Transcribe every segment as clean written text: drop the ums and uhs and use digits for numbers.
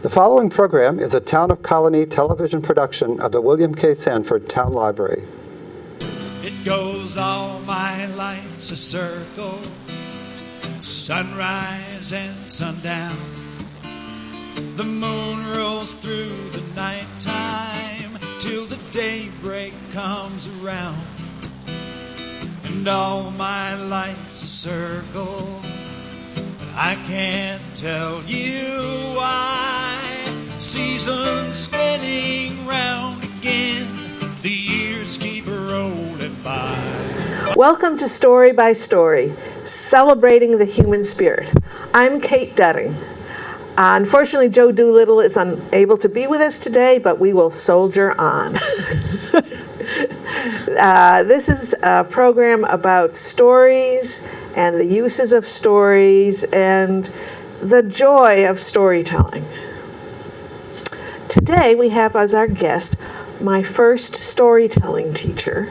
The following program is a Town of Colonie television production of the William K. Sanford Town Library. It goes all my life's a circle, sunrise and sundown. The moon rolls through the nighttime till the daybreak comes around. And all my life's a circle, but I can't tell you why. Seasons spinning round again, the years keep rolling by. Welcome to Story by Story, celebrating the human spirit. I'm Kate Dudding. Unfortunately, Joe Doolittle is unable to be with us today, but we will soldier on. This is a program about stories and the uses of stories and the joy of storytelling. Today we have as our guest my first storytelling teacher,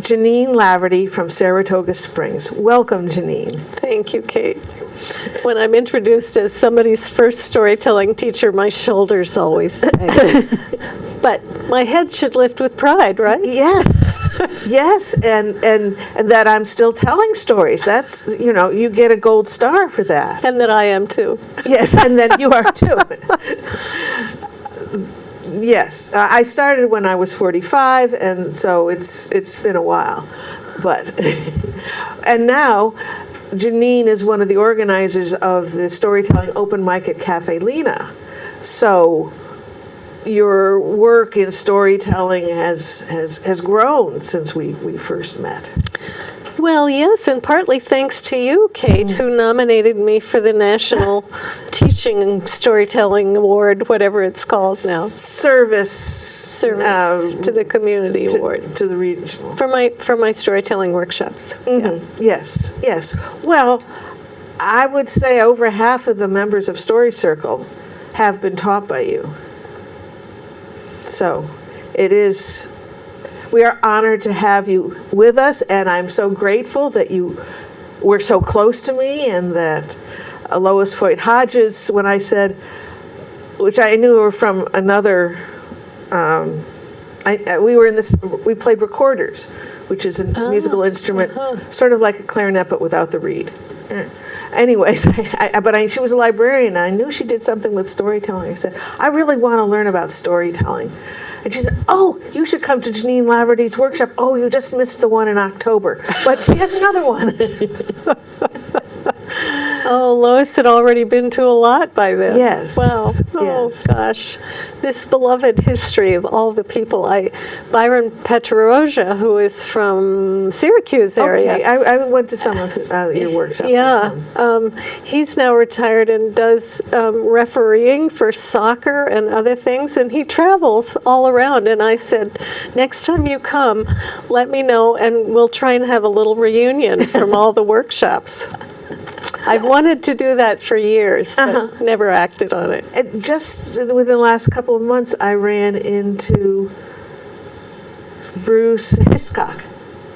Janine Laverty from Saratoga Springs. Welcome, Janine. Thank you, Kate. When I'm introduced as somebody's first storytelling teacher, my shoulders always sag. But my head should lift with pride, right? Yes, yes, and that I'm still telling stories. That's, you get a gold star for that. And that I am too. Yes, and that you are too. Yes, I started when I was 45, and so it's been a while. But and now Janine is one of the organizers of the storytelling open mic at Cafe Lena. So your work in storytelling has grown since we first met. Well, yes, and partly thanks to you, Kate, who nominated me for the National Teaching and Storytelling Award, whatever it's called now. Service to the Community Award. To the regional. For my storytelling workshops. Mm-hmm. Yeah. Yes. Well, I would say over half of the members of Story Circle have been taught by you. So we are honored to have you with us, and I'm so grateful that you were so close to me, and that Lois Foyt Hodges, when I said, which I knew were from another, we played recorders, which is a musical instrument, sort of like a clarinet but without the reed. Anyways, she was a librarian, and I knew she did something with storytelling. I said, I really want to learn about storytelling. And she said, oh, you should come to Janine Laverty's workshop. Oh, you just missed the one in October. But she has another one. Oh, Lois had already been to a lot by then. Yes. Wow. Oh, yes. Gosh. This beloved history of all the people. Byron Petroja, who is from Syracuse area. Okay. I went to some of your workshops. Yeah. He's now retired and does refereeing for soccer and other things, and he travels all around. And I said, next time you come, let me know, and we'll try and have a little reunion from all the workshops. I've wanted to do that for years, but never acted on it. And just within the last couple of months, I ran into Bruce Hiscock.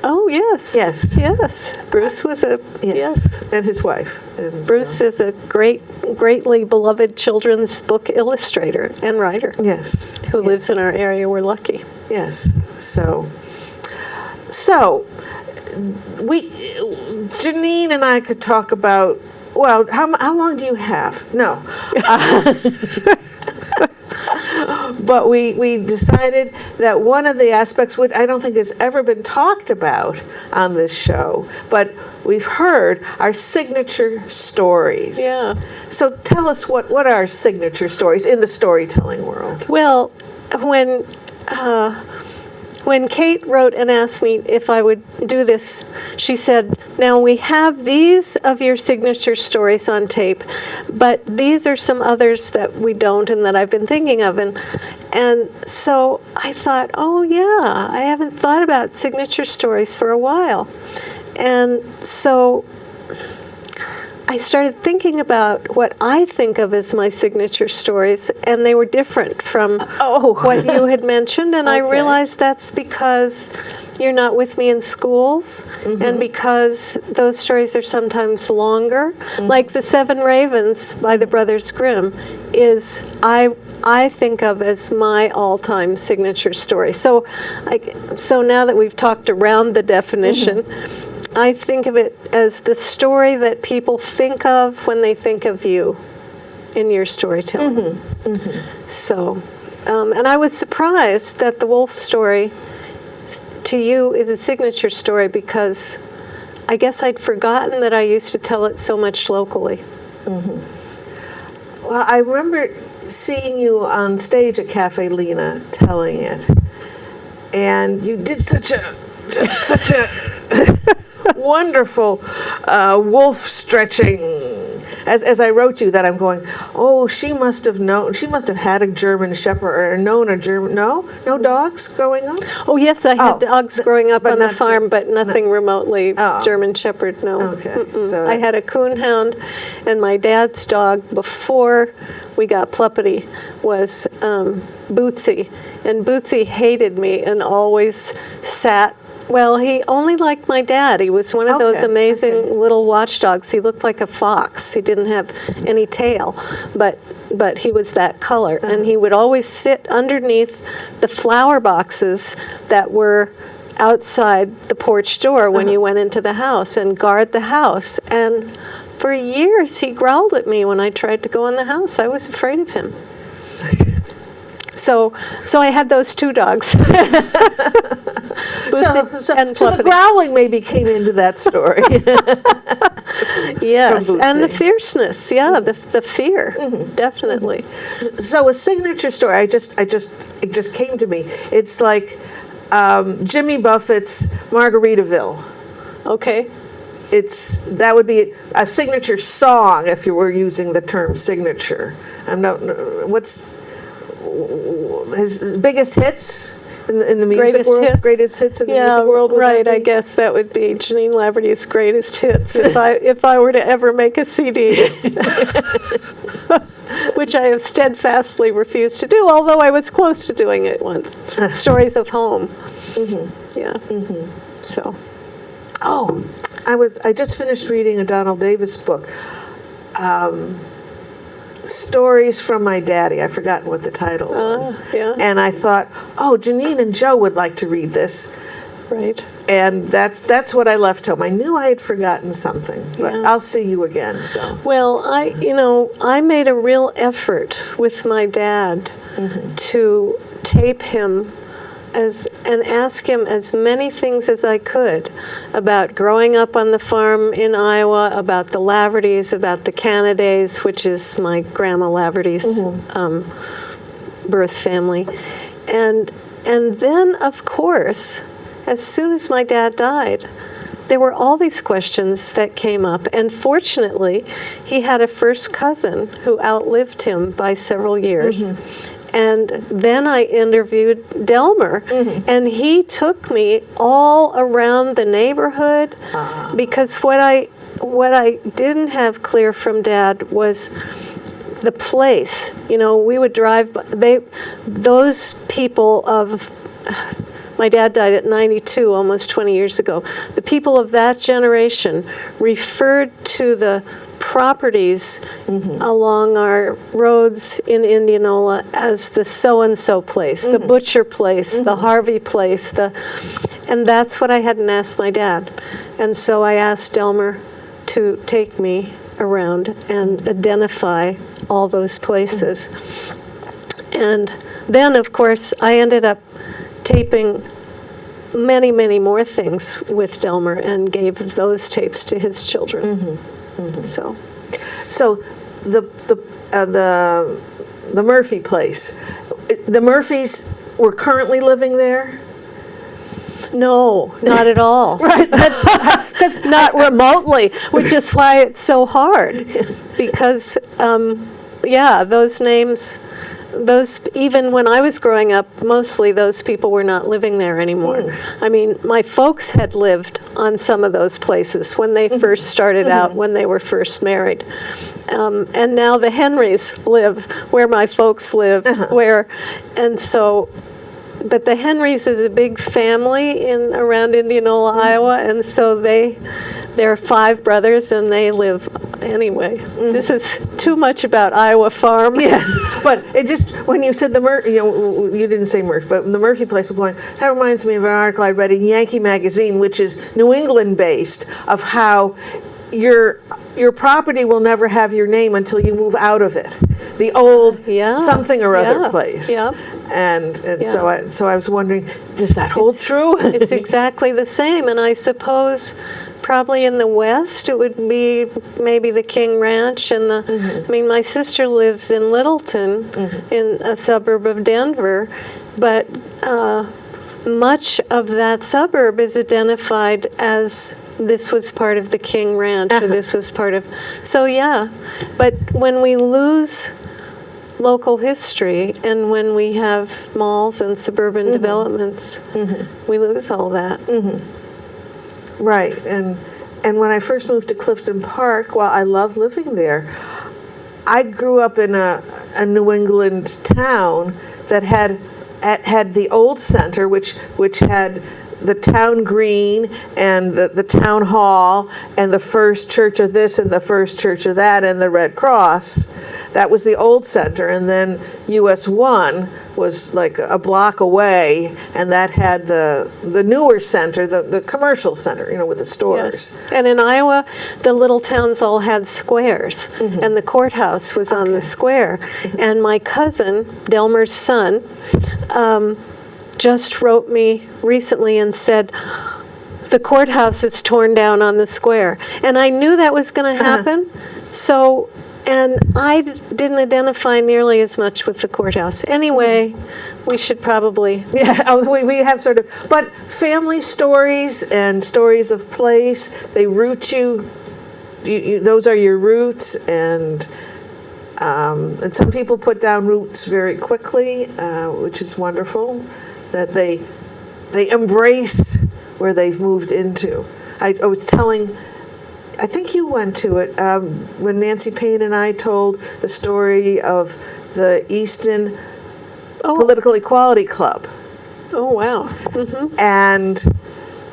Oh, yes. Yes. Yes. Bruce was yes. And his wife. And Bruce is a greatly beloved children's book illustrator and writer. Yes. Who lives in our area. We're lucky. Yes. So Janine and I could talk about, well, how long do you have? No. But we decided that one of the aspects, which I don't think has ever been talked about on this show, but we've heard, are signature stories. Yeah. So tell us what are signature stories in the storytelling world? Well, when Kate wrote and asked me if I would do this, she said, now we have these of your signature stories on tape, but these are some others that we don't and that I've been thinking of. And so I thought, oh yeah, I haven't thought about signature stories for a while. And so I started thinking about what I think of as my signature stories, and they were different from what you had mentioned, and I realized that's because you're not with me in schools, and because those stories are sometimes longer. Like The Seven Ravens by the Brothers Grimm is I think of as my all-time signature story. So now that we've talked around the definition, I think of it as the story that people think of when they think of you in your storytelling. So, and I was surprised that the wolf story to you is a signature story, because I guess I'd forgotten that I used to tell it so much locally. Well, I remember seeing you on stage at Cafe Lena telling it, and you did such a wonderful wolf stretching. As I wrote you that, I'm going, oh, she must have had a German Shepherd, or known a German. No dogs growing up. Oh yes, I had dogs growing up on the farm, but nothing remotely Oh. German Shepherd. No. Okay, so I had a coonhound, and my dad's dog before we got Pluppity was Bootsy, and Bootsy hated me and always sat. Well, he only liked my dad. He was one of those amazing little watchdogs. He looked like a fox. He didn't have any tail, but he was that color. And he would always sit underneath the flower boxes that were outside the porch door when you went into the house, and guard the house. And for years, he growled at me when I tried to go in the house. I was afraid of him. So I had those two dogs. So the growling maybe came into that story. Yes, From and the Bootsy. fierceness, the fear, definitely. So a signature story, it just came to me. It's like Jimmy Buffett's Margaritaville. Okay. That would be a signature song if you were using the term signature. What's his biggest hits in the music world? Greatest hits in the music world? Right. I guess that would be Janine Laverty's greatest hits if I were to ever make a CD, which I have steadfastly refused to do, although I was close to doing it once. Stories of Home. Yeah. So. Oh, I just finished reading a Donald Davis book. Stories from My Daddy. I've forgotten what the title was. Yeah. And I thought, oh, Janine and Joe would like to read this. Right. And that's what I left home. I knew I had forgotten something, but I'll see you again. So. Well, I made a real effort with my dad to tape him and ask him as many things as I could about growing up on the farm in Iowa, about the Lavertys, about the Canadays, which is my grandma Laverty's birth family. And then, of course, as soon as my dad died, there were all these questions that came up. And fortunately, he had a first cousin who outlived him by several years. And then I interviewed Delmer, and he took me all around the neighborhood, because what I didn't have clear from Dad was the place. We would drive by, those people of, my dad died at 92, almost 20 years ago. The people of that generation referred to the properties along our roads in Indianola as the so-and-so place, the Butcher place, the Harvey place, and that's what I hadn't asked my dad. And so I asked Delmer to take me around and identify all those places. And then, of course, I ended up taping many, many more things with Delmer and gave those tapes to his children. So the Murphy place. The Murphys were currently living there? No, not at all. Right, that's because Not remotely, which is why it's so hard. Because, those names, even when I was growing up, mostly those people were not living there anymore. I mean, my folks had lived on some of those places when they first started out, when they were first married. And now the Henrys live where my folks lived, but the Henrys is a big family around Indianola, Iowa, and so there are 5 brothers, and they live anyway, this is too much about Iowa Farm. Yes, but it just, when you said you didn't say Murphy, but the Murphy place, we're going, that reminds me of an article I read in Yankee magazine, which is New England based, of how your property will never have your name until you move out of it. The old something or other place. Yeah. And so I was wondering, does that hold true? It's exactly the same, and I suppose probably in the West it would be maybe the King Ranch and I mean, my sister lives in Littleton, in a suburb of Denver, but much of that suburb is identified as this was part of the King Ranch, or this was part of, so yeah. But when we lose local history and when we have malls and suburban developments, we lose all that. Right, and when I first moved to Clifton Park, while I love living there, I grew up in a New England town that had the old center, which had the town green and the town hall and the first church of this and the first church of that and the Red Cross. That was the old center, and then US 1 was like a block away, and that had the newer center, the commercial center, with the stores. Yes. And in Iowa, the little towns all had squares, and the courthouse was on the square. And my cousin, Delmer's son, just wrote me recently and said, the courthouse is torn down on the square. And I knew that was going to happen, and I didn't identify nearly as much with the courthouse. Anyway, we should probably... Yeah, we have sort of... But family stories and stories of place, they root you. Those are your roots, and some people put down roots very quickly, which is wonderful, that they embrace where they've moved into. I was telling... I think you went to it when Nancy Payne and I told the story of the Easton Political Equality Club. Oh, wow. And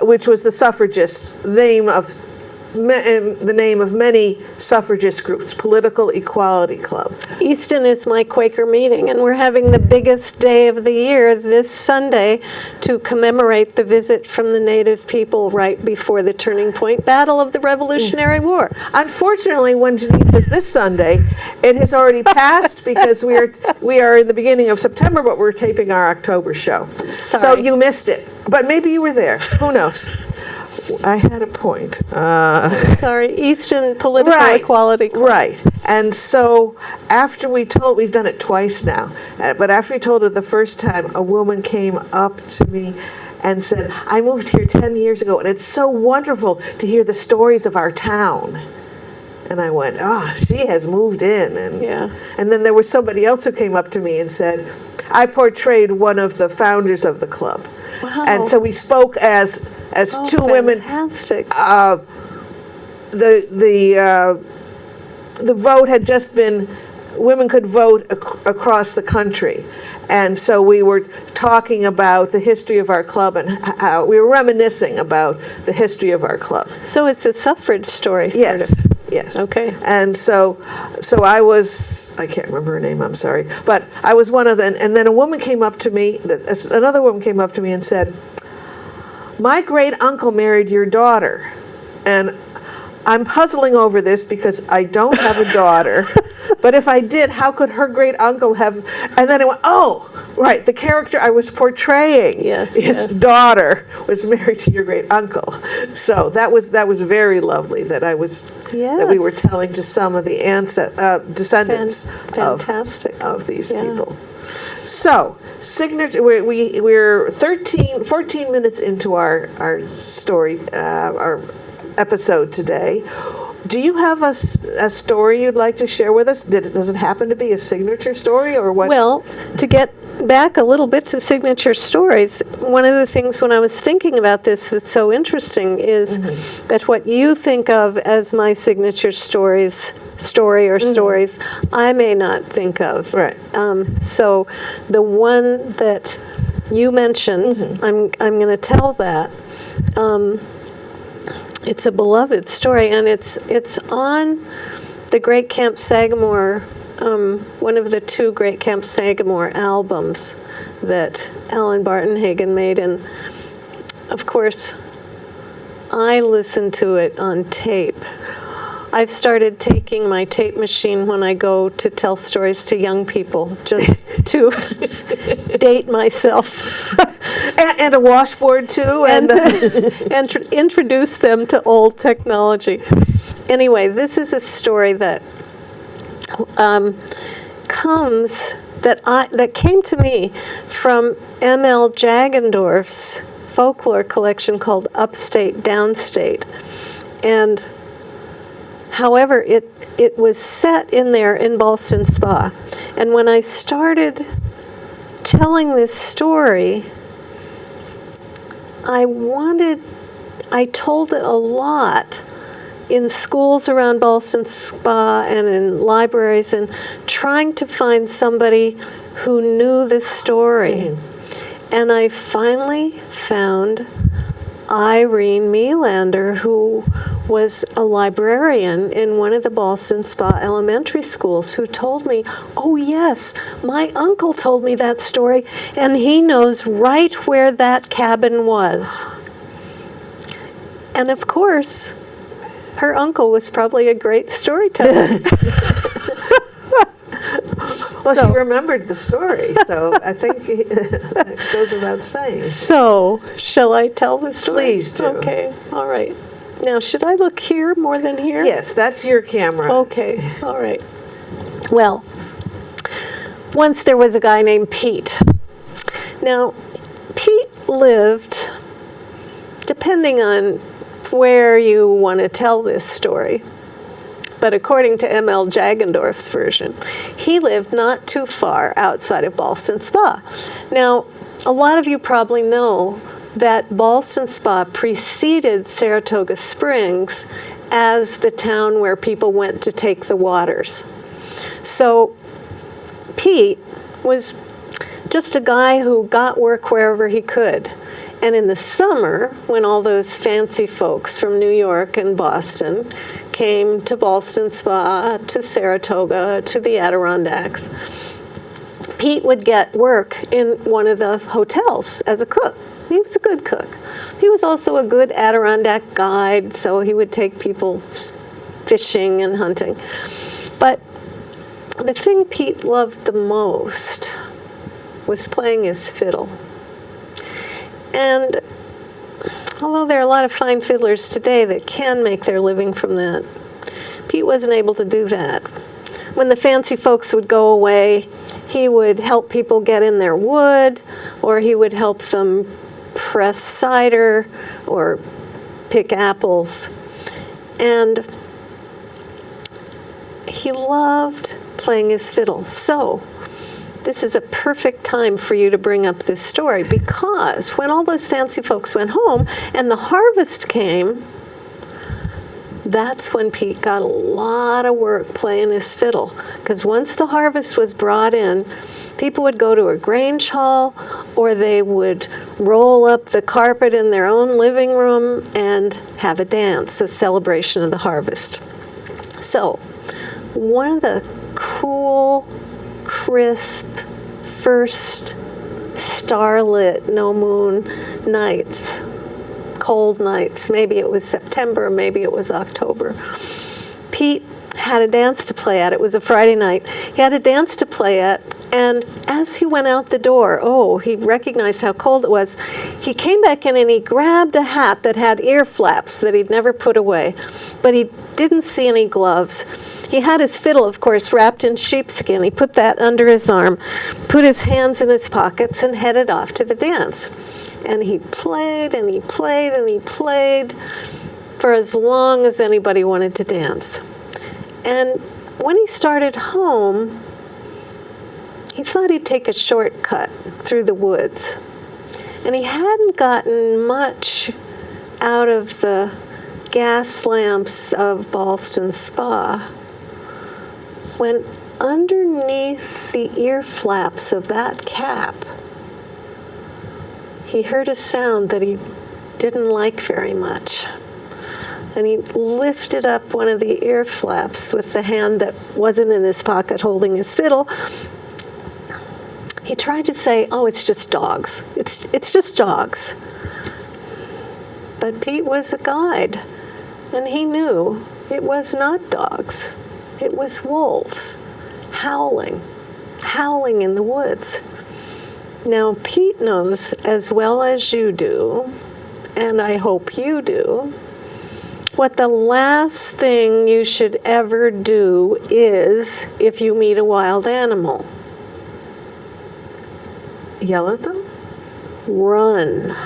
which was the suffragist name of the name of many suffragist groups, Political Equality Club. Easton is my Quaker meeting, and we're having the biggest day of the year this Sunday to commemorate the visit from the Native people right before the Turning Point Battle of the Revolutionary War. Unfortunately, when Janine says this Sunday, it has already passed because we are in the beginning of September, but we're taping our October show. Sorry. So you missed it, but maybe you were there. Who knows? I had a point. Sorry, Easton Political Equality Club. Right. And so after we've done it twice now, but after we told it the first time, a woman came up to me and said, I moved here 10 years ago, and it's so wonderful to hear the stories of our town. And I went, she has moved in. And then there was somebody else who came up to me and said, I portrayed one of the founders of the club. Wow. And so we spoke as two women. Fantastic. The vote had just been, women could vote across the country. And so we were talking about the history of our club and how we were reminiscing about the history of our club. So it's a suffrage story, sort of. Yes. Okay. And so I was, I can't remember her name, I'm sorry, but I was one of them. And then another woman came up to me and said, my great uncle married your daughter. And I'm puzzling over this because I don't have a daughter. But if I did, how could her great uncle have? And then I went, right, the character I was portraying, his daughter was married to your great uncle. So that was very lovely that that we were telling to some of the descendants of these people. So, signature. We're 14 minutes into our story, our episode today. Do you have a story you'd like to share with us? Does it happen to be a signature story or what? Well, to get back a little bit to signature stories, one of the things when I was thinking about this that's so interesting is that what you think of as my signature story or stories, I may not think of. Right. So the one that you mentioned, I'm going to tell that. It's a beloved story, and it's on the Great Camp Sagamore, one of the 2 Great Camp Sagamore albums that Alan Bartenhagen made. And of course, I listened to it on tape. I've started taking my tape machine when I go to tell stories to young people, just to date myself. And a washboard too, and introduce them to old technology. Anyway, this is a story that that came to me from M.L. Jagendorf's folklore collection called Upstate Downstate, and however, it was set in there in Ballston Spa. And when I started telling this story, I told it a lot in schools around Ballston Spa and in libraries, and trying to find somebody who knew this story. And I finally found Irene Melander, who was a librarian in one of the Ballston Spa elementary schools, who told me, oh yes, my uncle told me that story, and he knows right where that cabin was. And of course, her uncle was probably a great storyteller. Well, she remembered the story, so I think it goes without saying. So, shall I tell the story? Please do. Okay, all right. Now, should I look here more than here? Yes, that's your camera. Okay, all right. Well, once there was a guy named Pete. Now, Pete lived, depending on where you want to tell this story, but according to M.L. Jagendorf's version, he lived not too far outside of Ballston Spa. Now, a lot of you probably know that Ballston Spa preceded Saratoga Springs as the town where people went to take the waters. So Pete was just a guy who got work wherever he could. And in the summer, when all those fancy folks from New York and Boston came to Ballston Spa, to Saratoga, to the Adirondacks, Pete would get work in one of the hotels as a cook. He was a good cook. He was also a good Adirondack guide, so he would take people fishing and hunting. But the thing Pete loved the most was playing his fiddle. And although there are a lot of fine fiddlers today that can make their living from that, Pete wasn't able to do that. When the fancy folks would go away, he would help people get in their wood, or he would help them press cider or pick apples. And he loved playing his fiddle. So this is a perfect time for you to bring up this story, because when all those fancy folks went home and the harvest came, that's when Pete got a lot of work playing his fiddle. Because once the harvest was brought in, people would go to a grange hall, or they would roll up the carpet in their own living room and have a dance, a celebration of the harvest. So one of the cool, crisp, first starlit, no moon nights, cold nights, maybe it was September, maybe it was October, Pete had a dance to play at. It was a Friday night. He had a dance to play at, and as he went out the door, he recognized how cold it was. He came back in and he grabbed a hat that had ear flaps that he'd never put away, but he didn't see any gloves. He had his fiddle, of course, wrapped in sheepskin. He put that under his arm, put his hands in his pockets, and headed off to the dance. And he played and he played and he played for as long as anybody wanted to dance. And when he started home, he thought he'd take a shortcut through the woods. And he hadn't gotten much out of the gas lamps of Ballston Spa when underneath the ear flaps of that cap, he heard a sound that he didn't like very much. and he lifted up one of the ear flaps with the hand that wasn't in his pocket holding his fiddle. He tried to say, oh, it's just dogs. It's just dogs. But Pete was a guide, and he knew it was not dogs. It was wolves howling in the woods. Now, Pete knows as well as you do, and I hope you do, what the last thing you should ever do is if you meet a wild animal. Yell at them? Run.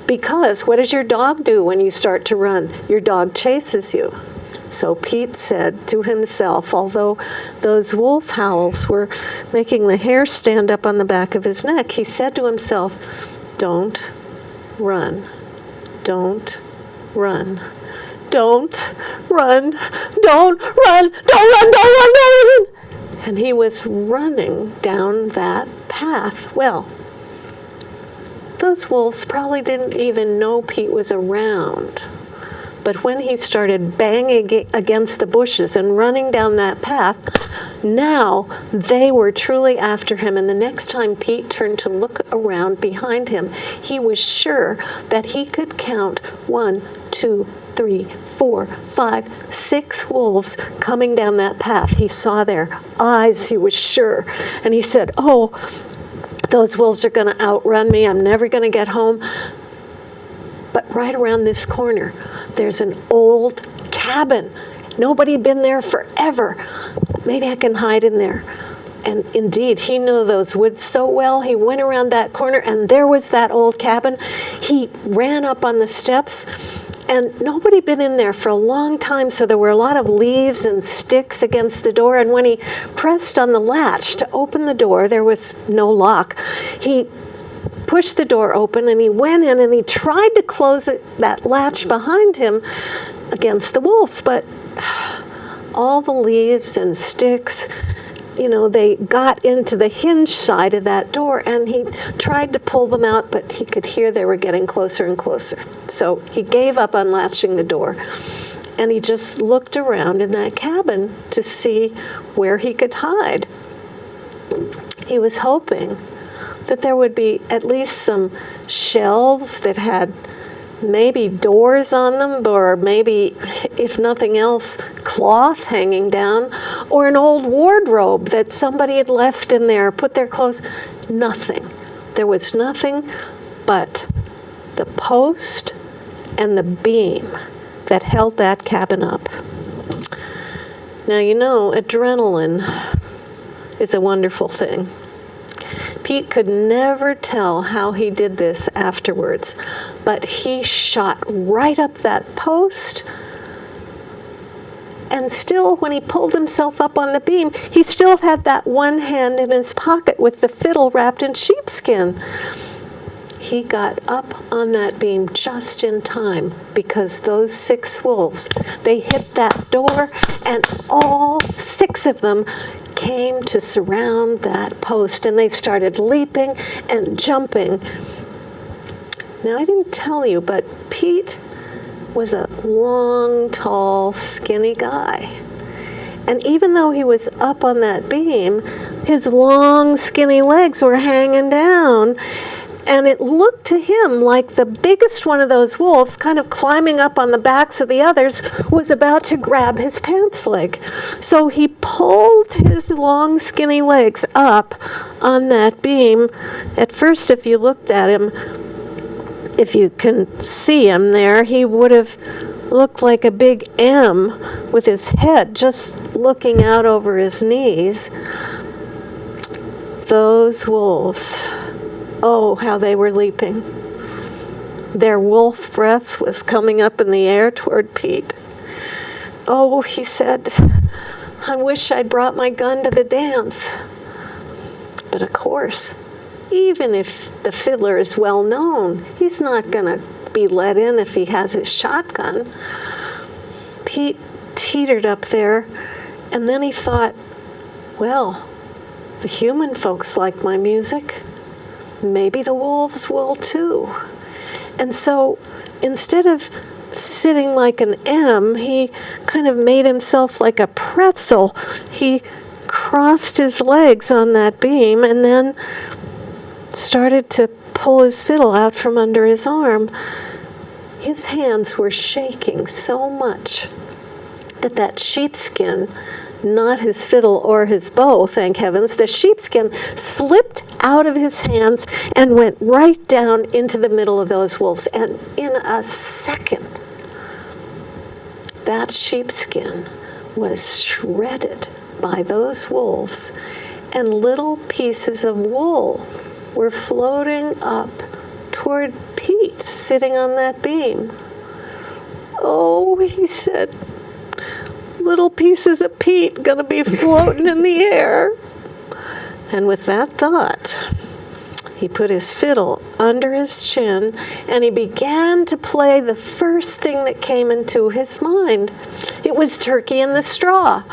Because what does your dog do when you start to run? Your dog chases you. So Pete said to himself, although those wolf howls were making the hair stand up on the back of his neck, he said to himself, don't run. Don't run. Don't run. Don't run. Don't run. Don't run. Don't run. And he was running down that path. Well, those wolves probably didn't even know Pete was around. But when he started banging against the bushes and running down that path, now they were truly after him. And the next time Pete turned to look around behind him, he was sure that he could count 1, 2, 3, 4, 5, 6 wolves coming down that path. He saw their eyes, he was sure. And he said, oh, those wolves are going to outrun me. I'm never going to get home. But right around this corner, there's an old cabin. Nobody had been there forever. Maybe I can hide in there. And indeed, he knew those woods so well. He went around that corner, and there was that old cabin. He ran up on the steps, and nobody had been in there for a long time, so there were a lot of leaves and sticks against the door. And when he pressed on the latch to open the door, there was no lock. He pushed the door open, and he went in, and he tried to close that latch behind him against the wolves, but all the leaves and sticks, they got into the hinge side of that door, and he tried to pull them out, but he could hear they were getting closer and closer. So he gave up unlatching the door, and he just looked around in that cabin to see where he could hide. He was hoping that there would be at least some shelves that had maybe doors on them, or maybe, if nothing else, cloth hanging down, or an old wardrobe that somebody had left in there, put their clothes. Nothing. There was nothing but the post and the beam that held that cabin up. Now, adrenaline is a wonderful thing. Pete could never tell how he did this afterwards, but he shot right up that post, and still, when he pulled himself up on the beam, he still had that one hand in his pocket with the fiddle wrapped in sheepskin. He got up on that beam just in time, because those 6 wolves, they hit that door, and all 6 of them came to surround that post, and they started leaping and jumping. Now, I didn't tell you, but Pete was a long, tall, skinny guy. And even though he was up on that beam, his long, skinny legs were hanging down. And it looked to him like the biggest one of those wolves, kind of climbing up on the backs of the others, was about to grab his pants leg. So he pulled his long, skinny legs up on that beam. At first, if you looked at him, if you can see him there, he would have looked like a big M with his head just looking out over his knees. Those wolves. Oh, how they were leaping. Their wolf breath was coming up in the air toward Pete. Oh, he said, I wish I'd brought my gun to the dance. But of course, even if the fiddler is well known, he's not going to be let in if he has his shotgun. Pete teetered up there, and then he thought, well, the human folks like my music. Maybe the wolves will too. And so instead of sitting like an M. He kind of made himself like a pretzel. He crossed his legs on that beam and then started to pull his fiddle out from under his arm. His hands were shaking so much that sheepskin, not his fiddle or his bow, thank heavens, the sheepskin slipped out of his hands and went right down into the middle of those wolves. And in a second, that sheepskin was shredded by those wolves, and little pieces of wool were floating up toward Pete, sitting on that beam. "Oh," he said, "little pieces of Pete gonna be floating in the air." And with that thought, he put his fiddle under his chin and he began to play the first thing that came into his mind. It was Turkey in the Straw.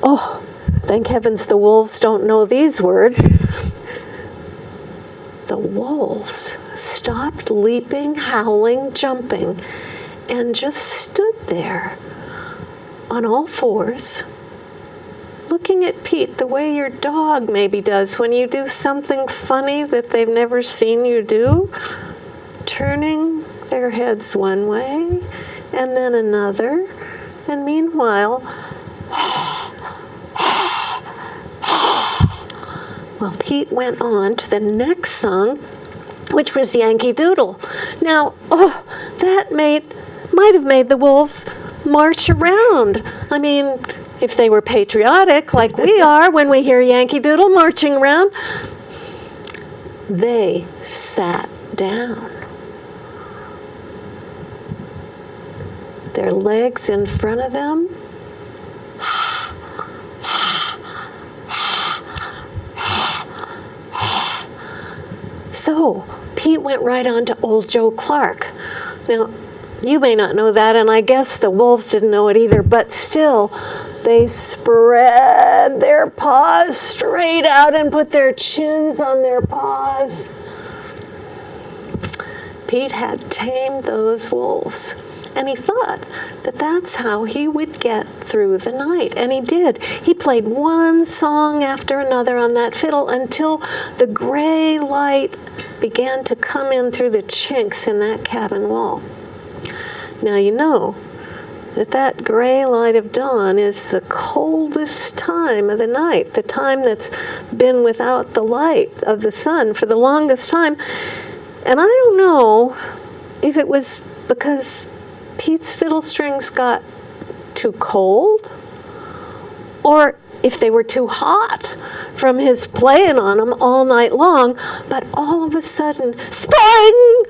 Oh, thank heavens the wolves don't know these words. The wolves stopped leaping, howling, jumping, and just stood there on all fours, looking at Pete the way your dog maybe does when you do something funny that they've never seen you do, turning their heads one way and then another, and meanwhile, well, Pete went on to the next song, which was Yankee Doodle. Now, that might have made the wolves march around. I mean, if they were patriotic like we are when we hear Yankee Doodle marching around, they sat down. Their legs in front of them. So Pete went right on to old Joe Clark. Now, you may not know that, and I guess the wolves didn't know it either, but still, they spread their paws straight out and put their chins on their paws. Pete had tamed those wolves, and he thought that that's how he would get through the night, and he did. He played one song after another on that fiddle until the gray light began to come in through the chinks in that cabin wall. Now you know that gray light of dawn is the coldest time of the night, the time that's been without the light of the sun for the longest time. And I don't know if it was because Pete's fiddle strings got too cold, or if they were too hot from his playing on them all night long, but all of a sudden, spring!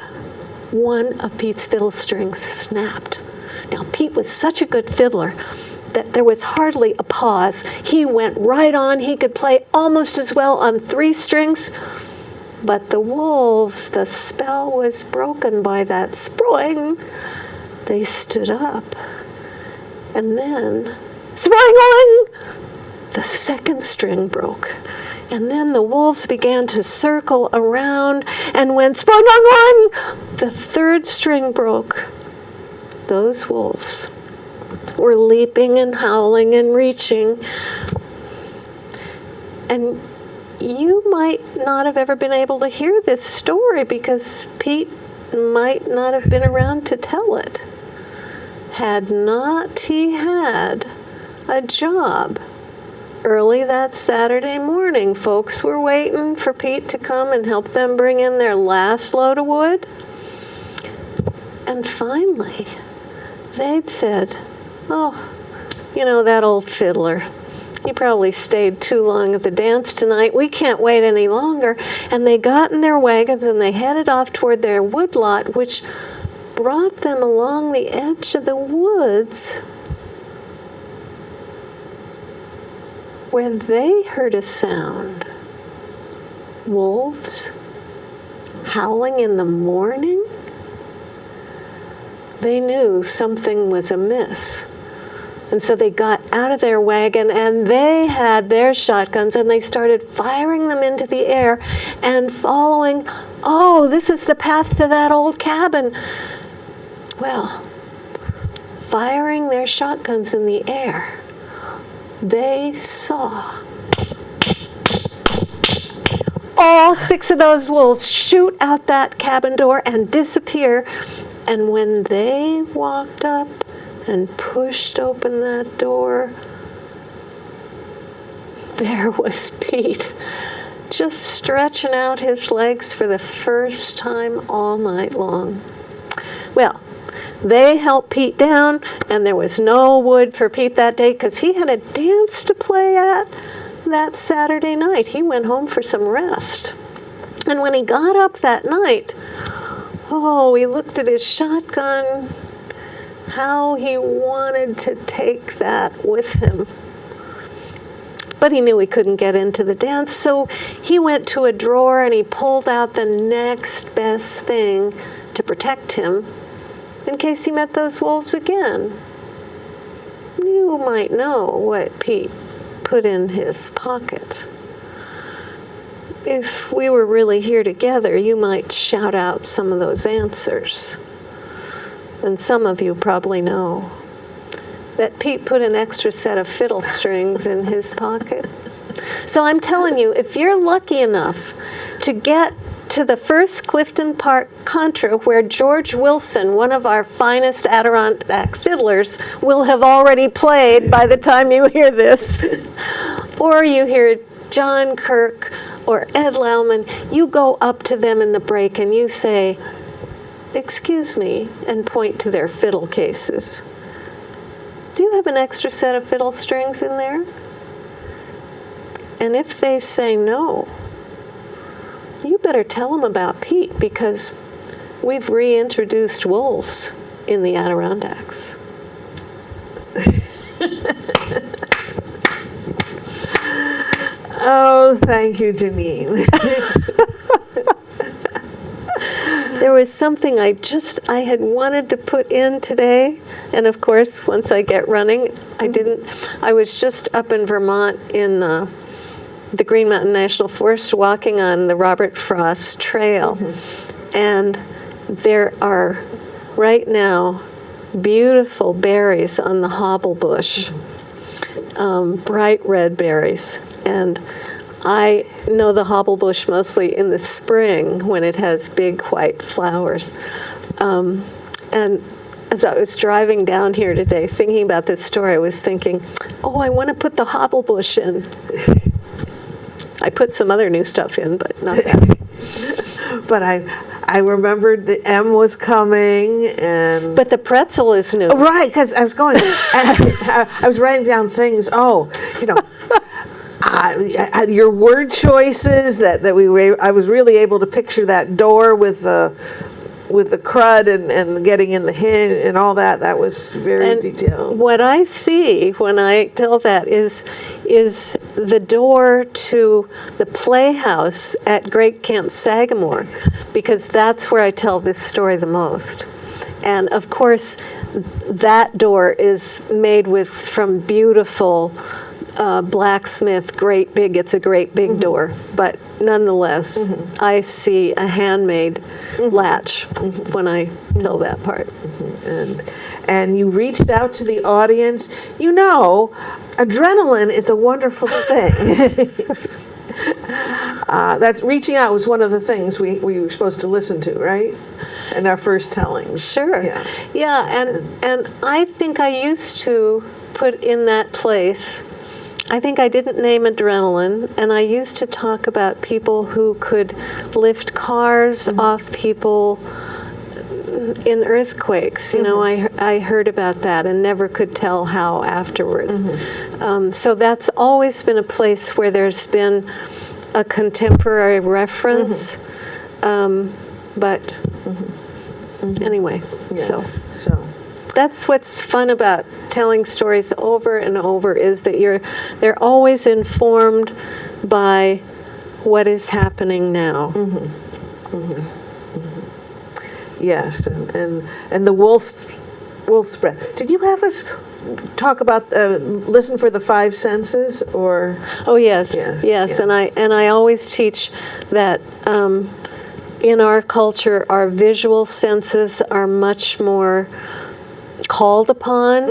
One of Pete's fiddle strings snapped. Now, Pete was such a good fiddler that there was hardly a pause. He went right on. He could play almost as well on 3 strings. But the wolves, the spell was broken by that spring. They stood up. And then, spring! The second string broke. And then the wolves began to circle around, and when spring, the third string broke, those wolves were leaping and howling and reaching. And you might not have ever been able to hear this story because Pete might not have been around to tell it. Had not he had a job. Early that Saturday morning, folks were waiting for Pete to come and help them bring in their last load of wood. And finally, they'd said, "Oh, you know, that old fiddler. He probably stayed too long at the dance tonight. We can't wait any longer." And they got in their wagons and they headed off toward their woodlot, which brought them along the edge of the woods, where they heard a sound. Wolves howling in the morning? They knew something was amiss. And so they got out of their wagon and they had their shotguns and they started firing them into the air and following, oh, this is the path to that old cabin. Well, firing their shotguns in the air, they saw all 6 of those wolves shoot out that cabin door and disappear. And when they walked up and pushed open that door, there was Pete, just stretching out his legs for the first time all night long. Well, they helped Pete down, and there was no wood for Pete that day because he had a dance to play at that Saturday night. He went home for some rest. And when he got up that night, oh, he looked at his shotgun, how he wanted to take that with him. But he knew he couldn't get into the dance, so he went to a drawer and he pulled out the next best thing to protect him in case he met those wolves again. You might know what Pete put in his pocket. If we were really here together, you might shout out some of those answers. And some of you probably know that Pete put an extra set of fiddle strings in his pocket. So I'm telling you, if you're lucky enough to get to the first Clifton Park Contra, where George Wilson, one of our finest Adirondack fiddlers, will have already played by the time you hear this, or you hear John Kirk or Ed Lauman, you go up to them in the break and you say, "Excuse me," and point to their fiddle cases. "Do you have an extra set of fiddle strings in there?" And if they say no, you better tell them about Pete, because we've reintroduced wolves in the Adirondacks. Oh, thank you, Jeannine. There was something I had wanted to put in today, and of course, once I get running, I didn't. I was just up in Vermont in the Green Mountain National Forest walking on the Robert Frost Trail, and there are right now beautiful berries on the hobblebush, bright red berries. And I know the hobblebush mostly in the spring when it has big white flowers. And as I was driving down here today thinking about this story, I was thinking, oh, I want to put the hobblebush in. I put some other new stuff in, but not that. But I remembered the M was coming, and But the pretzel is new. oh, right, because I was going, I was writing down things. Oh, you know, your word choices that we were. I was really able to picture that door with the crud and getting in the hint and all that. That was very detailed. What I see when I tell that is the door to the playhouse at Great Camp Sagamore, because that's where I tell this story the most. And of course, that door is made from beautiful blacksmith, it's a great big door, but nonetheless, I see a handmade latch when I tell that part. And you reached out to the audience. You know, adrenaline is a wonderful thing. That's reaching out was one of the things we were supposed to listen to, right? In our first tellings. Sure. Yeah, and I think I used to put in that place, I think I didn't name adrenaline, and I used to talk about people who could lift cars off people in earthquakes. You know, I heard about that and never could tell how afterwards. So that's always been a place where there's been a contemporary reference. But anyway, so that's what's fun about telling stories over and over, is that they're always informed by what is happening now. Yes, and the wolf spread. Did you have us talk about listen for the five senses, or? Oh yes. And I always teach that in our culture, our visual senses are much more called upon.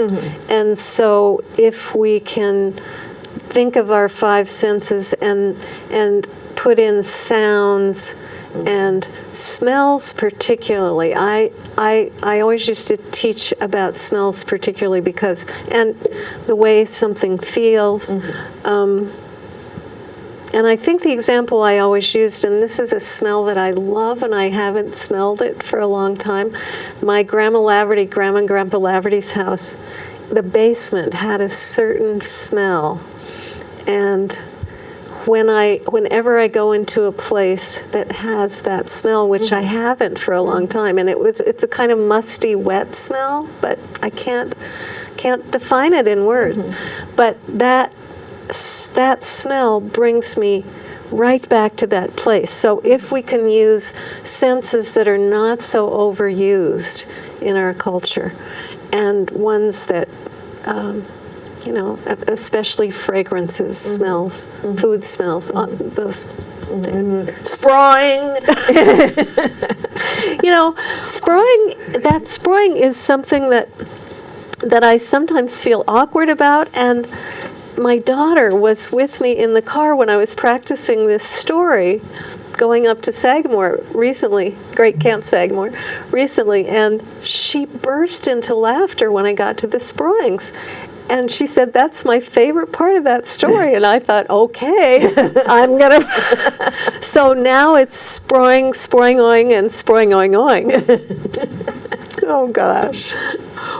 And so if we can think of our five senses and put in sounds and smells particularly. I always used to teach about smells particularly because, and the way something feels. And I think the example I always used, and this is a smell that I love and I haven't smelled it for a long time, my Grandma and Grandpa Laverty's house, the basement had a certain smell. And whenever I go into a place that has that smell, which I haven't for a long time, and it's a kind of musty, wet smell, but I can't define it in words. But that smell brings me right back to that place. So if we can use senses that are not so overused in our culture, and ones that especially fragrances, smells, food smells, those things. Sprawling. Sprawling is something that I sometimes feel awkward about, and my daughter was with me in the car when I was practicing this story going up to Sagamore recently, Great Camp Sagamore, recently, and she burst into laughter when I got to the sprawlings. And she said, "That's my favorite part of that story." And I thought, okay, I'm going to. So now it's sprawling-oing, and sprawling-oing. Oh, gosh.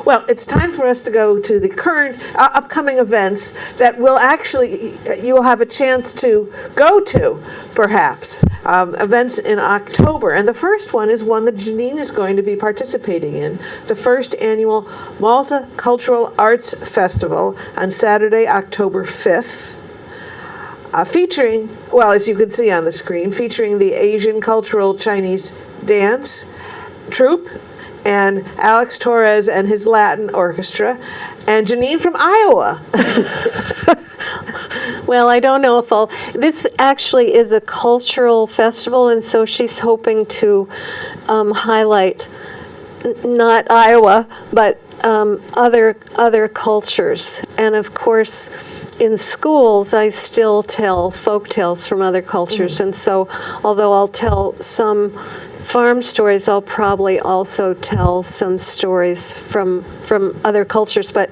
Well, it's time for us to go to the current upcoming events that you'll have a chance to go to, perhaps. Events in October. And the first one is one that Jeannine is going to be participating in, the first annual Malta Cultural Arts Festival on Saturday, October 5th. Featuring, well, as you can see on the screen, featuring the Asian Cultural Chinese Dance Troupe, and Alex Torres and his Latin Orchestra, and Jeannine from Iowa. Well, I don't know if this actually is a cultural festival, and so she's hoping to highlight not Iowa, but other cultures. And of course, in schools, I still tell folk tales from other cultures, and so although I'll tell some farm stories, I'll probably also tell some stories from other cultures. But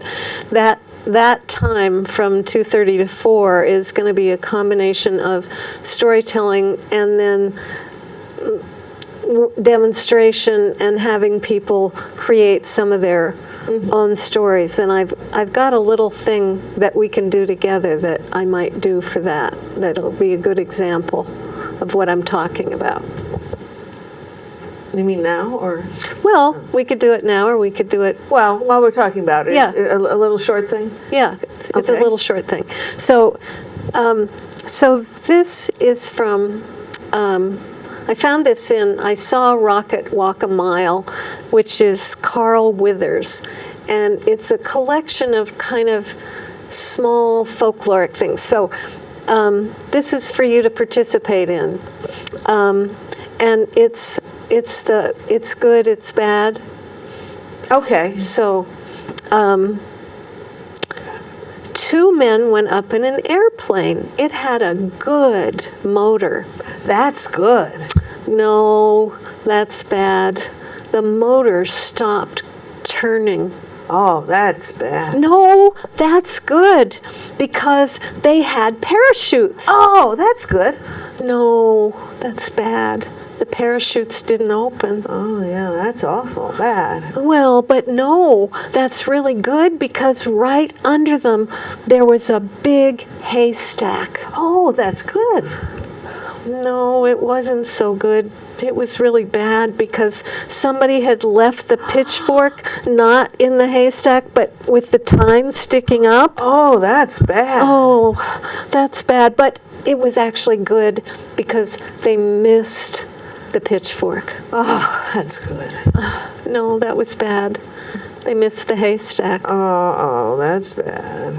that time from 2:30 to 4 is going to be a combination of storytelling and then demonstration and having people create some of their own stories. And I've got a little thing that we can do together that I might do for that. That'll be a good example of what I'm talking about. You mean now, or? Well, we could do it now, or we could do it. Well, while we're talking about it, Yeah. a little short thing? Yeah, it's a Okay. little short thing. So this is from, I found this I Saw a Rocket Walk a Mile, which is Carl Withers. And it's a collection of kind of small folkloric things. So this is for you to participate in. And it's good, it's bad. Okay. So, two men went up in an airplane. It had a good motor. That's good. No, that's bad. The motor stopped turning. Oh, that's bad. No, that's good, because they had parachutes. Oh, that's good. No, that's bad. The parachutes didn't open. Oh, yeah, that's awful bad. Well, but no, that's really good, because right under them there was a big haystack. Oh, that's good. No, it wasn't so good. It was really bad, because somebody had left the pitchfork not in the haystack, but with the tines sticking up. Oh, that's bad. Oh, that's bad. But it was actually good, because they missed the pitchfork. Oh, that's good. No, that was bad. They missed the haystack. Oh, that's bad.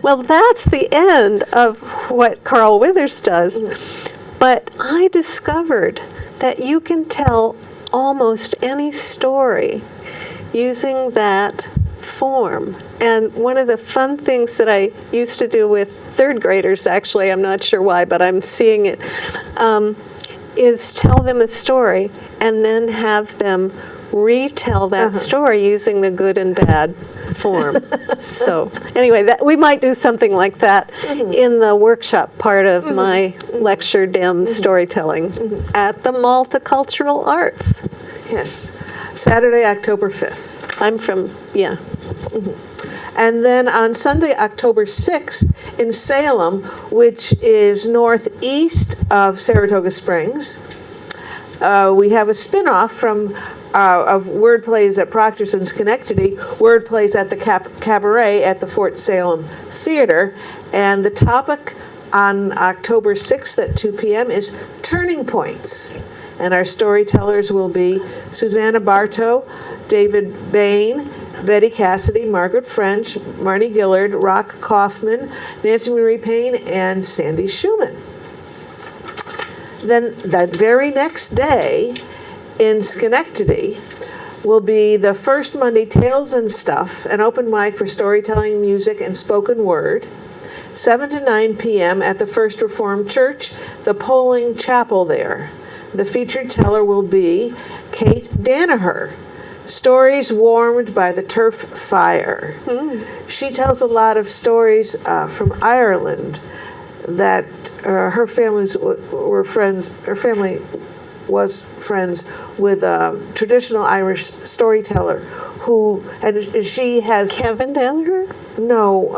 Well, that's the end of what Carl Withers does. But I discovered that you can tell almost any story using that form. And one of the fun things that I used to do with third graders, actually, I'm not sure why, but I'm seeing it, is tell them a story and then have them retell that story using the good and bad form. So anyway, we might do something like that in the workshop part of my lecture, DEM storytelling at the Multicultural Arts. Yes. Saturday, October 5th. I'm from, yeah. And then on Sunday, October 6th, in Salem, which is northeast of Saratoga Springs, we have a spin-off from of word plays at Proctor's in Schenectady, word plays at the Cabaret at the Fort Salem Theater. And the topic on October 6th at 2 p.m. is Turning Points. And our storytellers will be Susanna Bartow, David Bain, Betty Cassidy, Margaret French, Marnie Gillard, Rock Kaufman, Nancy Marie Payne, and Sandy Schumann. Then that very next day in Schenectady will be the first Monday Tales and Stuff, an open mic for storytelling, music, and spoken word, 7 to 9 p.m. at the First Reformed Church, the Polling Chapel there. The featured teller will be Kate Danaher. Stories warmed by the turf fire. She tells a lot of stories from Ireland that her families were friends. Her family was friends with a traditional Irish storyteller who, and she has Kevin Danaher? no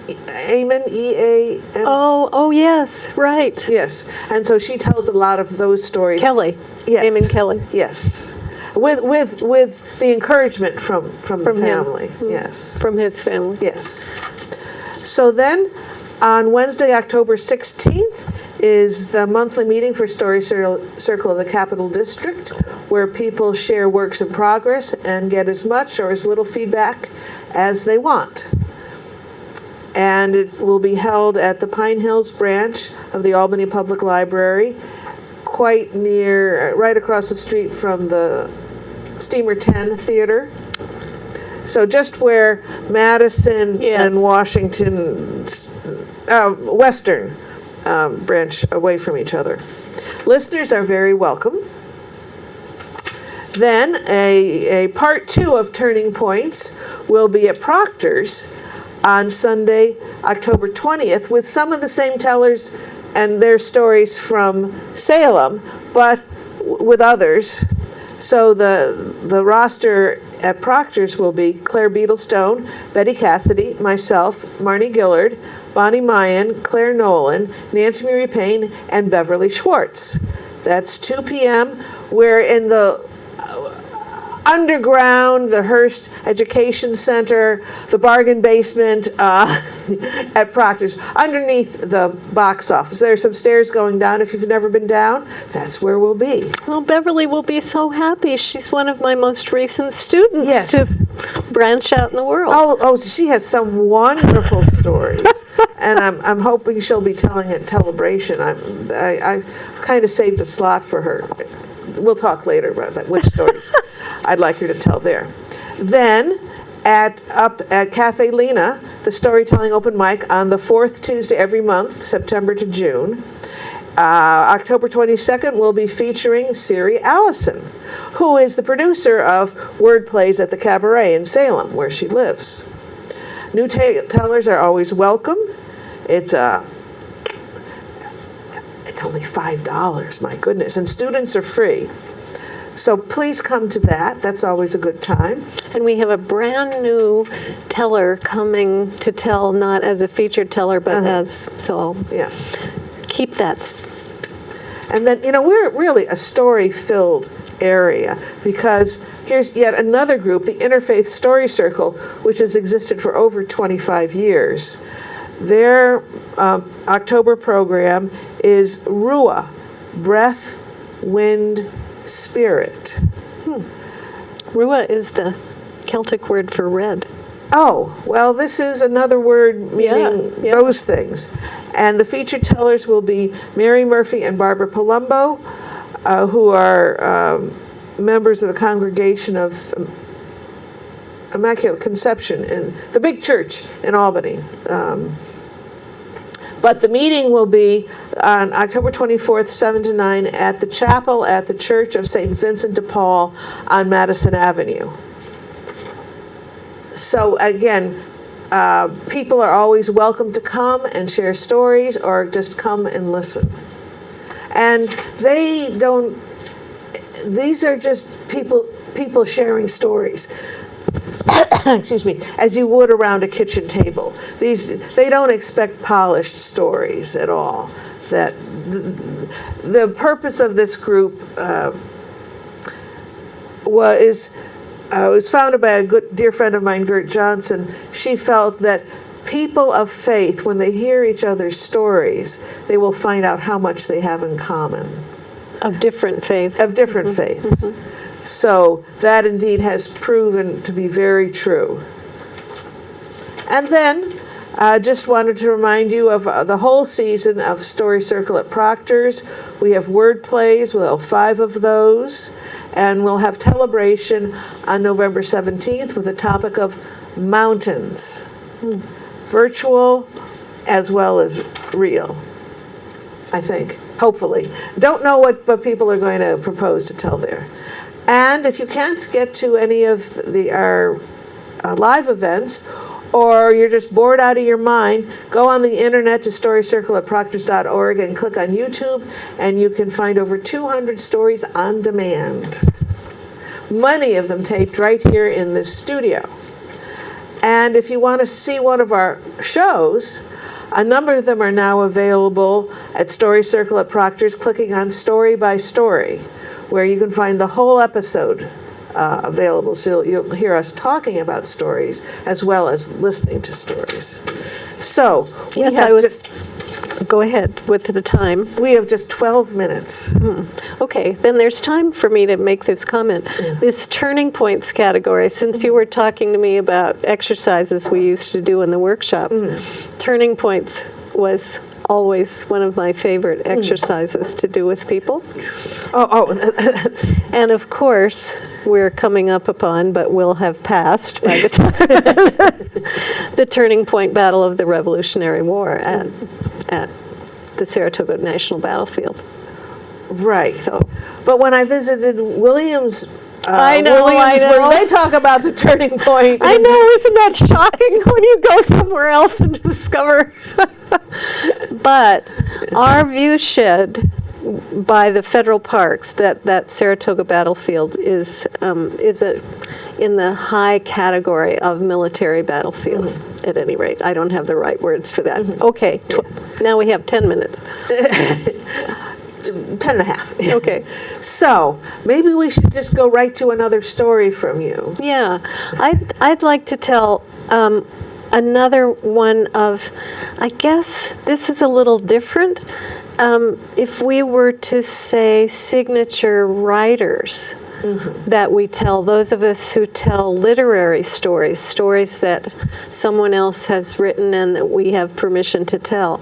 Eamon, E-A-M. Oh yes, right. Yes, and so she tells a lot of those stories. Kelly. Yes. Eamon Kelly. Yes, with the encouragement from the From him. family. Yes, From his family. yes. So then, on Wednesday, October 16th, is the monthly meeting for Story Circle of the Capital District, where people share works in progress and get as much or as little feedback as they want. And it will be held at the Pine Hills branch of the Albany Public Library, quite near, right across the street from the Steamer 10 Theater. So just where Madison Yes. and Washington Western branch away from each other. Listeners are very welcome. Then a part 2 of Turning Points will be at Proctor's on Sunday, October 20th, with some of the same tellers and their stories from Salem, but with others. So the roster at Proctor's will be Claire Beetlestone, Betty Cassidy, myself, Marnie Gillard, Bonnie Mayan, Claire Nolan, Nancy Marie Payne, and Beverly Schwartz. That's 2 p.m. We're in the underground, the Hearst Education Center, the bargain basement at Proctor's, underneath the box office. There's some stairs going down. If you've never been down, that's where we'll be. Well, Beverly will be so happy. She's one of my most recent students Yes. to branch out in the world. Oh, she has some wonderful stories, and I'm hoping she'll be telling at Celebration. I've kind of saved a slot for her. We'll talk later about that, which story I'd like her to tell there. Then, up at Cafe Lena, the storytelling open mic on the 4th Tuesday every month, September to June. October 22nd, we'll be featuring Siri Allison, who is the producer of Word Plays at the Cabaret in Salem, where she lives. New tellers are always welcome. It's only $5, my goodness, and students are free. So please come to that. That's always a good time. And we have a brand new teller coming to tell, not as a featured teller, but as, so Yeah. keep that. And then, we're really a story-filled area, because here's yet another group, the Interfaith Story Circle, which has existed for over 25 years. Their October program is Ruah, Breath, Wind, Spirit. Ruah is the Celtic word for red. Oh, well, this is another word meaning Yeah. those things. And the featured tellers will be Mary Murphy and Barbara Palumbo, who are members of the Congregation of Immaculate Conception in the big church in Albany. But the meeting will be on October 24th, 7 to 9, at the chapel at the Church of St. Vincent de Paul on Madison Avenue. So again, people are always welcome to come and share stories or just come and listen. And these are just people sharing stories. Excuse me, as you would around a kitchen table. They don't expect polished stories at all. That the purpose of this group was founded by a good dear friend of mine, Gert Johnson. She felt that people of faith, when they hear each other's stories, they will find out how much they have in common. Of different faiths. Of different faiths. So that indeed has proven to be very true. And then I just wanted to remind you of the whole season of Story Circle at Proctor's. We have word plays, we'll have 5 of those, and we'll have Telebration on November 17th with the topic of mountains, virtual as well as real, I think, hopefully. Don't know what people are going to propose to tell there. And if you can't get to any of our live events, or you're just bored out of your mind, go on the internet to storycircleatproctors.org and click on YouTube, and you can find over 200 stories on demand. Many of them taped right here in this studio. And if you want to see one of our shows, a number of them are now available at Story Circle at Proctor's, clicking on Story by Story, where you can find the whole episode available. So you'll hear us talking about stories as well as listening to stories. So go ahead with the time. We have just 12 minutes. Okay, then there's time for me to make this comment. Yeah. This turning points category, since you were talking to me about exercises we used to do in the workshop, turning points was always one of my favorite exercises to do with people. And of course, we're coming up upon, but will have passed by the time, the turning point battle of the Revolutionary War at the Saratoga National Battlefield. Right. So, but when I visited Williams, I know. they talk about the turning point. I know, isn't that shocking when you go somewhere else and discover? But our view shed by the federal parks, that Saratoga battlefield is in the high category of military battlefields, at any rate. I don't have the right words for that. Okay, now we have 10 minutes. 10 and a half. Okay. So maybe we should just go right to another story from you. Yeah, I'd like to tell another one of, I guess this is a little different. If we were to say signature writers that we tell, those of us who tell literary stories, stories that someone else has written and that we have permission to tell.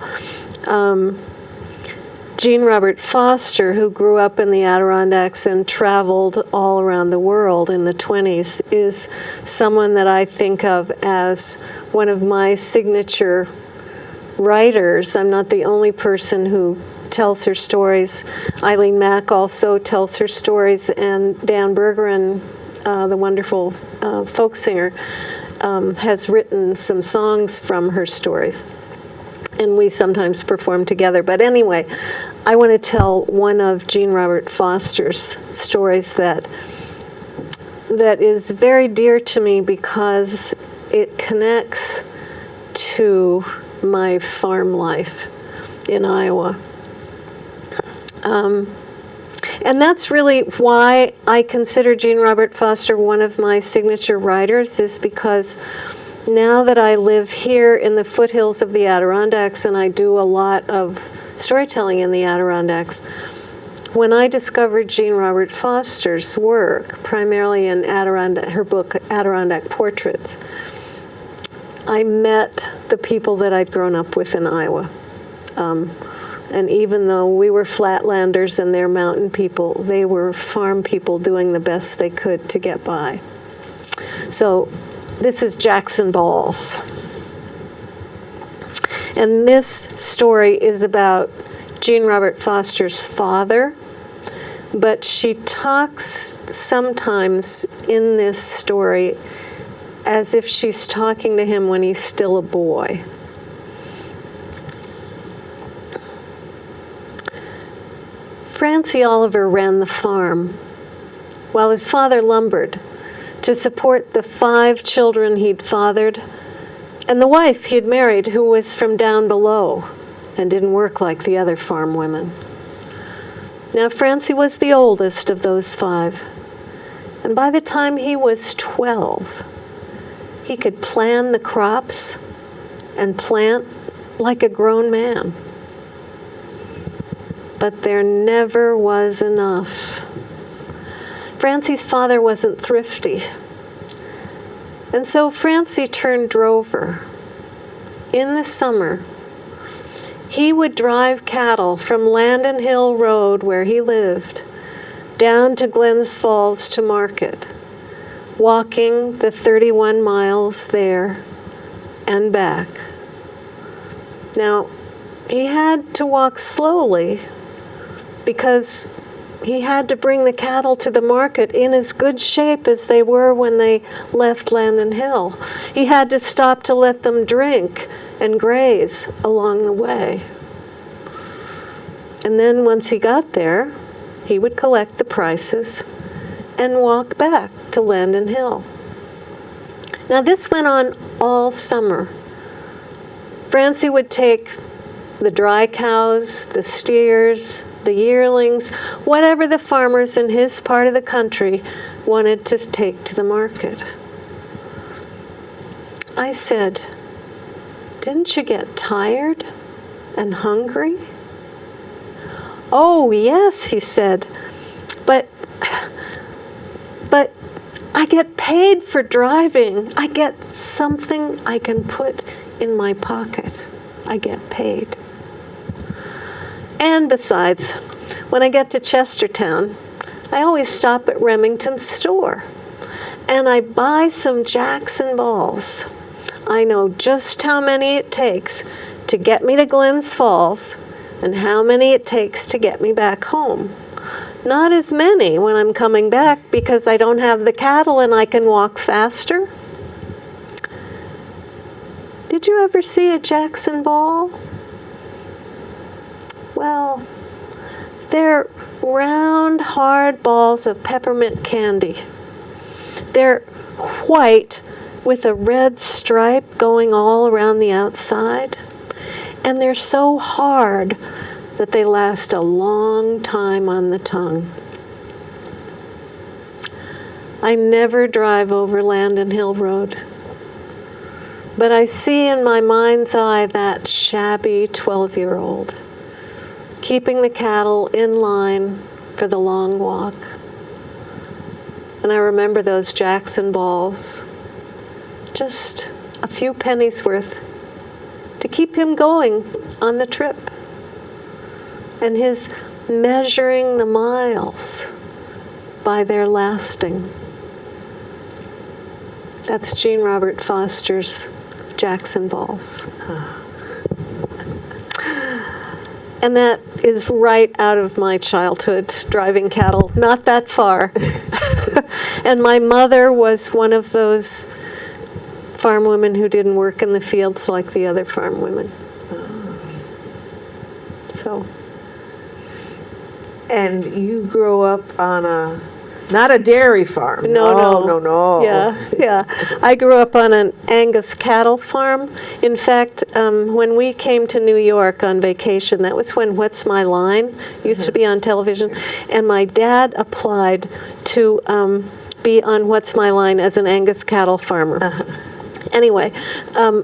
Jean Robert Foster, who grew up in the Adirondacks and traveled all around the world in the 20s, is someone that I think of as one of my signature writers. I'm not the only person who tells her stories. Eileen Mack also tells her stories, and Dan Bergeron, the wonderful folk singer, has written some songs from her stories. And we sometimes perform together. But anyway, I want to tell one of Jean Robert Foster's stories that is very dear to me because it connects to my farm life in Iowa. And that's really why I consider Jean Robert Foster one of my signature writers, is because now that I live here in the foothills of the Adirondacks and I do a lot of storytelling in the Adirondacks, when I discovered Jean Robert Foster's work, primarily in her book Adirondack Portraits, I met the people that I'd grown up with in Iowa. And even though we were flatlanders and they're mountain people, they were farm people doing the best they could to get by. So this is Jackson Balls. And this story is about Jean Robert Foster's father, but she talks sometimes in this story as if she's talking to him when he's still a boy. Francie Oliver ran the farm while his father lumbered to support the 5 children he'd fathered and the wife he'd married who was from down below and didn't work like the other farm women. Now, Francie was the oldest of those 5, and by the time he was 12, he could plan the crops and plant like a grown man. But there never was enough. Francie's father wasn't thrifty, and so Francie turned drover. In the summer, he would drive cattle from Landon Hill Road, where he lived, down to Glens Falls to market, walking the 31 miles there and back. Now, he had to walk slowly because he had to bring the cattle to the market in as good shape as they were when they left Landon Hill. He had to stop to let them drink and graze along the way. And then once he got there, he would collect the prices and walk back to Landon Hill. Now this went on all summer. Francie would take the dry cows, the steers, the yearlings, whatever the farmers in his part of the country wanted to take to the market. I said, "Didn't you get tired and hungry?" "Oh, yes," he said, but I get paid for driving. I get something I can put in my pocket. I get paid. And besides, when I get to Chestertown, I always stop at Remington's store, and I buy some Jackson Balls. I know just how many it takes to get me to Glens Falls and how many it takes to get me back home. Not as many when I'm coming back because I don't have the cattle and I can walk faster. Did you ever see a Jackson Ball? Well, they're round, hard balls of peppermint candy. They're white with a red stripe going all around the outside, and they're so hard that they last a long time on the tongue. I never drive over Landon Hill Road, but I see in my mind's eye that shabby 12-year-old keeping the cattle in line for the long walk. And I remember those Jackson Balls, just a few pennies worth to keep him going on the trip. And his measuring the miles by their lasting. That's Jean Robert Foster's Jackson Balls. And that is right out of my childhood, driving cattle, not that far. And my mother was one of those farm women who didn't work in the fields like the other farm women. So. And you grew up on not a dairy farm. No. Yeah. I grew up on an Angus cattle farm. In fact, when we came to New York on vacation, that was when What's My Line used to be on television, and my dad applied to be on What's My Line as an Angus cattle farmer. Anyway,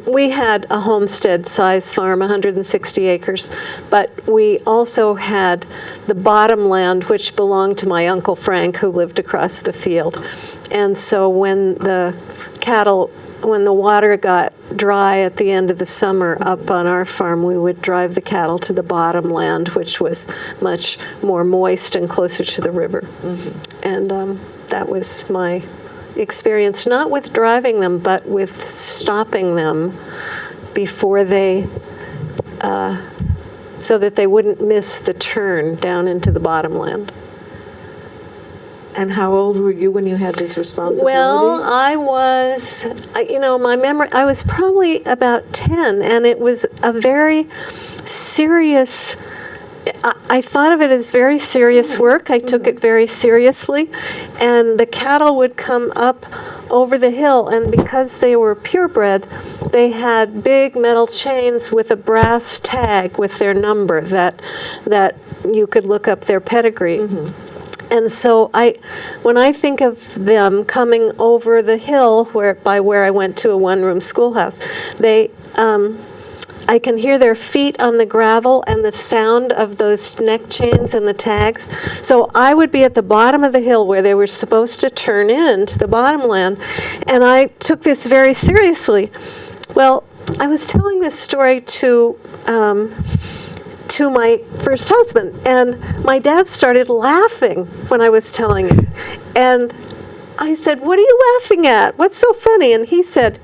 we had a homestead-size farm, 160 acres, but we also had the bottom land, which belonged to my Uncle Frank, who lived across the field. And so when the cattle when the water got dry at the end of the summer up on our farm, we would drive the cattle to the bottomland, which was much more moist and closer to the river. And that was my experience, not with driving them, but with stopping them before they, so that they wouldn't miss the turn down into the bottomland. And how old were you when you had this responsibility? Well, I was, my memory, I was probably about 10, and it was a very serious, I thought of it as very serious work. I took it very seriously, and the cattle would come up over the hill, and because they were purebred, they had big metal chains with a brass tag with their number that you could look up their pedigree. And so when I think of them coming over the hill where I went to a one-room schoolhouse, I can hear their feet on the gravel and the sound of those neck chains and the tags. So I would be at the bottom of the hill where they were supposed to turn in to the bottomland, and I took this very seriously. Well, I was telling this story to my first husband, and my dad started laughing when I was telling it. And I said, "What are you laughing at? What's so funny?" And he said,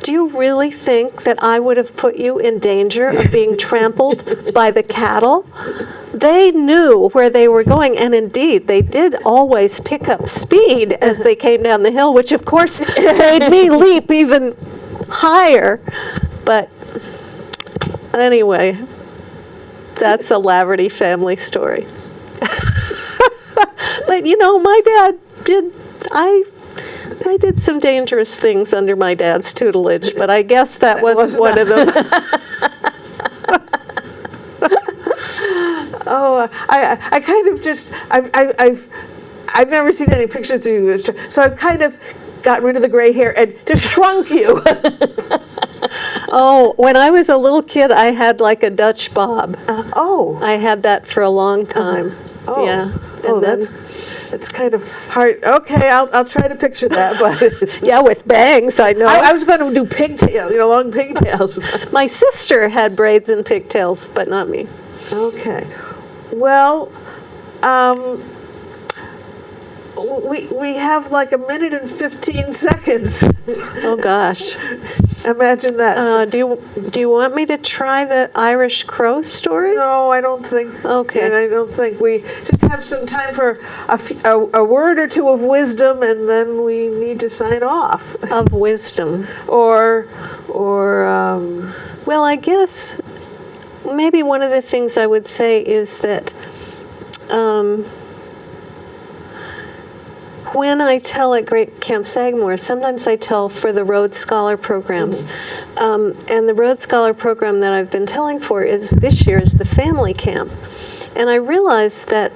"Do you really think that I would have put you in danger of being trampled by the cattle?" They knew where they were going, and indeed, they did always pick up speed as they came down the hill, which of course made me leap even higher. But anyway, that's a Laverty family story. But my dad did, I did some dangerous things under my dad's tutelage, but I guess that wasn't one of them. Oh, I kind of just, I've never seen any pictures of you, so I've kind of got rid of the gray hair and just shrunk you. Oh, when I was a little kid, I had like a Dutch bob. I had that for a long time. Yeah. Oh, that's kind of hard. Okay, I'll try to picture that, but yeah, with bangs, I know. I was going to do pigtails, long pigtails. My sister had braids and pigtails, but not me. Okay. Well, we have like a minute and 15 seconds. Oh gosh. Imagine that. Do you want me to try the Irish crow story? No, I don't think. Okay. And I don't think we just have some time for a word or two of wisdom, and then we need to sign off. Of wisdom. Or. Well, I guess maybe one of the things I would say is that when I tell at Great Camp Sagamore, sometimes I tell for the Rhodes Scholar programs. And the Rhodes Scholar program that I've been telling for this year is the family camp. And I realized that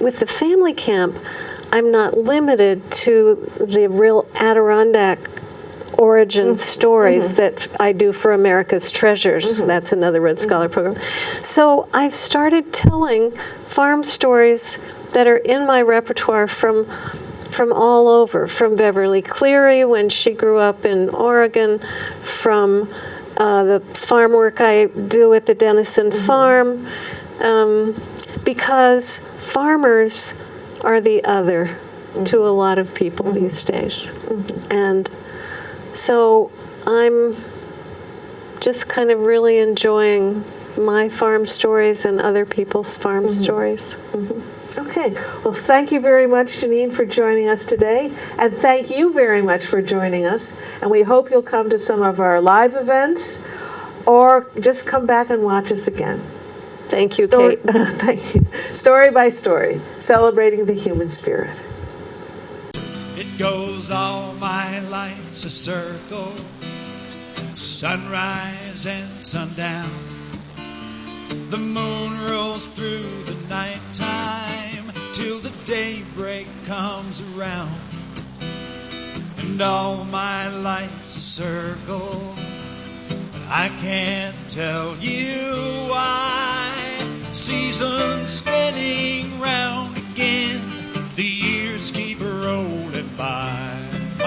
with the family camp, I'm not limited to the real Adirondack origin stories that I do for America's Treasures. That's another Rhodes Scholar program. So I've started telling farm stories that are in my repertoire from all over, from Beverly Cleary when she grew up in Oregon, from the farm work I do at the Denison Farm, because farmers are the other to a lot of people these days. And so I'm just kind of really enjoying my farm stories and other people's farm stories. Okay. Well, thank you very much, Janine, for joining us today. And thank you very much for joining us. And we hope you'll come to some of our live events or just come back and watch us again. Thank you, Kate. Thank you. Story by story, celebrating the human spirit. It goes all my life's a circle, sunrise and sundown. The moon rolls through the nighttime till the daybreak comes around. And all my life's a circle, but I can't tell you why. Seasons spin